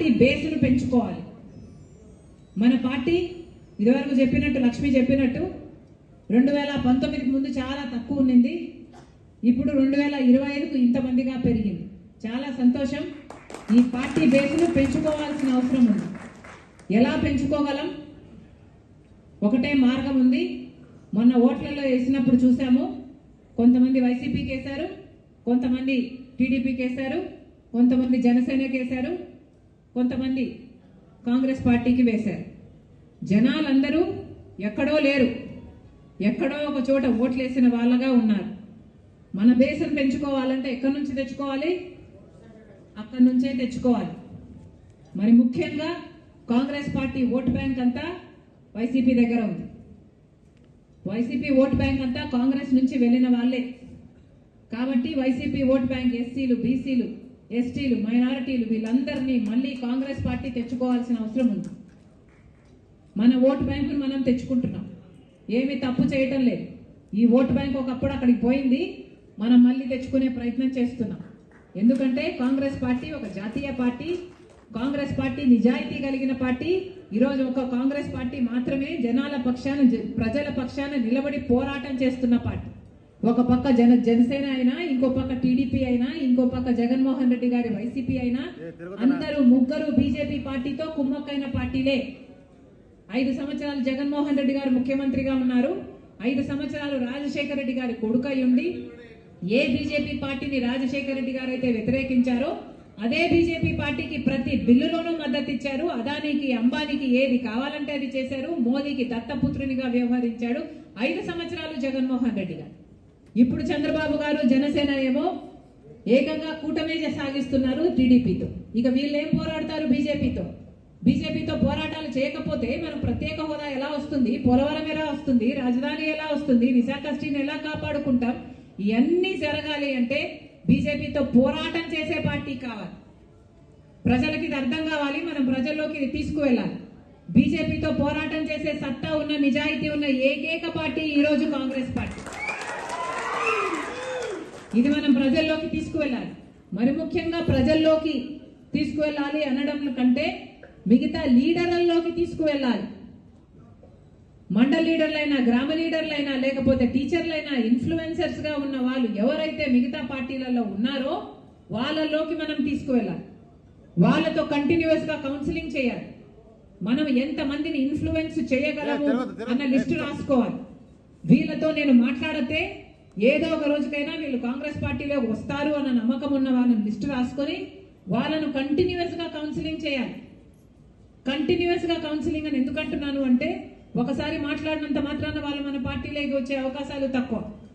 Party బేస్ను పెంచుకోవాలి. మన party ఇదివరకు చెప్పినట్టు లక్ష్మి చెప్పినట్టు 2019కి ముందు చాలా తక్కువ ఉన్నింది. ఇప్పుడు 2025కు ఇంతమందిగా పెరిగింది. చాలా సంతోషం. ఈ పార్టీ బేస్ను పెంచుకోవాల్సిన అవసరం ఉంది. ఎలా పెంచుకోగలం? ఒకటే మార్గం ఉంది. మొన్న ఓట్లలో వేసినప్పుడు చూసాము, కొంతమంది వైసీపీకి వేశారు, కొంతమంది టీడీపీకి వేశారు, కొంతమంది జనసేనకి వేశారు, కొంతమంది కాంగ్రెస్ పార్టీకి వేశారు. జనాలందరూ ఎక్కడో లేరు, ఎక్కడో ఒక చోట ఓట్లు వేసిన వాళ్ళగా ఉన్నారు. మన బేస్ను పెంచుకోవాలంటే ఎక్కడి నుంచి తెచ్చుకోవాలి? అక్కడి నుంచే తెచ్చుకోవాలి. మరి ముఖ్యంగా కాంగ్రెస్ పార్టీ ఓటు బ్యాంక్ అంతా వైసీపీ దగ్గర ఉంది. వైసీపీ ఓటు బ్యాంక్ అంతా కాంగ్రెస్ నుంచి వెళ్ళిన వాళ్ళే. కాబట్టి వైసీపీ ఓటు బ్యాంక్ ఎస్సీలు, బీసీలు, ఎస్టీలు, మైనారిటీలు వీళ్ళందరినీ మళ్ళీ కాంగ్రెస్ పార్టీ తెచ్చుకోవాల్సిన అవసరం ఉంది. మన ఓటు బ్యాంకును మనం తెచ్చుకుంటున్నాం, ఏమీ తప్పు చేయటం లేదు. ఈ ఓటు బ్యాంక్ ఒకప్పుడు అక్కడికి పోయింది, మనం మళ్ళీ తెచ్చుకునే ప్రయత్నం చేస్తున్నాం. ఎందుకంటే కాంగ్రెస్ పార్టీ ఒక జాతీయ పార్టీ, కాంగ్రెస్ పార్టీ నిజాయితీ కలిగిన పార్టీ. ఈరోజు ఒక కాంగ్రెస్ పార్టీ మాత్రమే జనాల పక్షాన, ప్రజల పక్షాన నిలబడి పోరాటం చేస్తున్న పార్టీ. ఒక పక్క జనసేన అయినా, ఇంకో పక్క టీడీపీ అయినా, ఇంకో పక్క జగన్మోహన్ రెడ్డి గారి వైసీపీ అయినా, అందరూ ముగ్గురు బీజేపీ పార్టీతో కుమ్మక్కైన పార్టీలే. 5 సంవత్సరాలు జగన్మోహన్ రెడ్డి గారు ముఖ్యమంత్రిగా ఉన్నారు. 5 సంవత్సరాలు రాజశేఖర రెడ్డి గారి కొడుకై ఉండి ఏ బీజేపీ పార్టీని రాజశేఖర రెడ్డి గారు అయితే వ్యతిరేకించారో అదే బీజేపీ పార్టీకి ప్రతి బిల్లులోనూ మద్దతు ఇచ్చారు. అదానికి, అంబానీకి ఏది కావాలంటే అది చేశారు. మోదీకి దత్తపుత్రునిగా వ్యవహరించాడు 5 సంవత్సరాలు జగన్మోహన్ రెడ్డి గారు. ఇప్పుడు చంద్రబాబు గారు, జనసేన ఏమో ఏకంగా కూటమే సాగిస్తున్నారు టీడీపీతో. ఇక వీళ్ళు ఏం పోరాడతారు? బీజేపీతో పోరాటాలు చేయకపోతే మనం ప్రత్యేక హోదా ఎలా వస్తుంది? పోలవరం ఎలా వస్తుంది? రాజధాని ఎలా వస్తుంది? విశాఖ స్టీల్ ఎలా కాపాడుకుంటాం? ఇవన్నీ జరగాలి అంటే బీజేపీతో పోరాటం చేసే పార్టీ కావాలి. ప్రజలకి ఇది అర్థం కావాలి, మనం ప్రజల్లోకి ఇది తీసుకువెళ్ళాలి. బీజేపీతో పోరాటం చేసే సత్తా ఉన్న, నిజాయితీ ఉన్న ఏకైక పార్టీ ఈరోజు కాంగ్రెస్ పార్టీ. ఇది మనం ప్రజల్లోకి తీసుకువెళ్ళాలి. మరి ముఖ్యంగా ప్రజల్లోకి తీసుకువెళ్ళాలి అనడం కంటే మిగతా లీడర్లలోకి తీసుకువెళ్ళాలి. మండల లీడర్లైనా, గ్రామ లీడర్లైనా, లేకపోతే టీచర్లైనా, ఇన్ఫ్లుయెన్సర్స్ గా ఉన్న వాళ్ళు ఎవరైతే మిగతా పార్టీలలో ఉన్నారో వాళ్ళలోకి మనం తీసుకువెళ్ళాలి. వాళ్ళతో కంటిన్యూస్ గా కౌన్సిలింగ్ చేయాలి. మనం ఎంత మందిని ఇన్ఫ్లుయెన్స్ చేయగలము అన్న లిస్టు రాసుకోవాలి. వీళ్ళతో నేను మాట్లాడితే ఏదో ఒక రోజుకైనా వీళ్ళు కాంగ్రెస్ పార్టీలో వస్తారు అన్న నమ్మకం ఉన్న వాళ్ళని లిస్టు రాసుకొని వాళ్ళను కంటిన్యూస్ గా కౌన్సిలింగ్ చేయాలి. కంటిన్యూస్ గా కౌన్సిలింగ్ అని ఎందుకంటున్నాను అంటే ఒకసారి మాట్లాడినంత మాత్రాన వాళ్ళు మన పార్టీలోకి వచ్చే అవకాశాలు తక్కువ.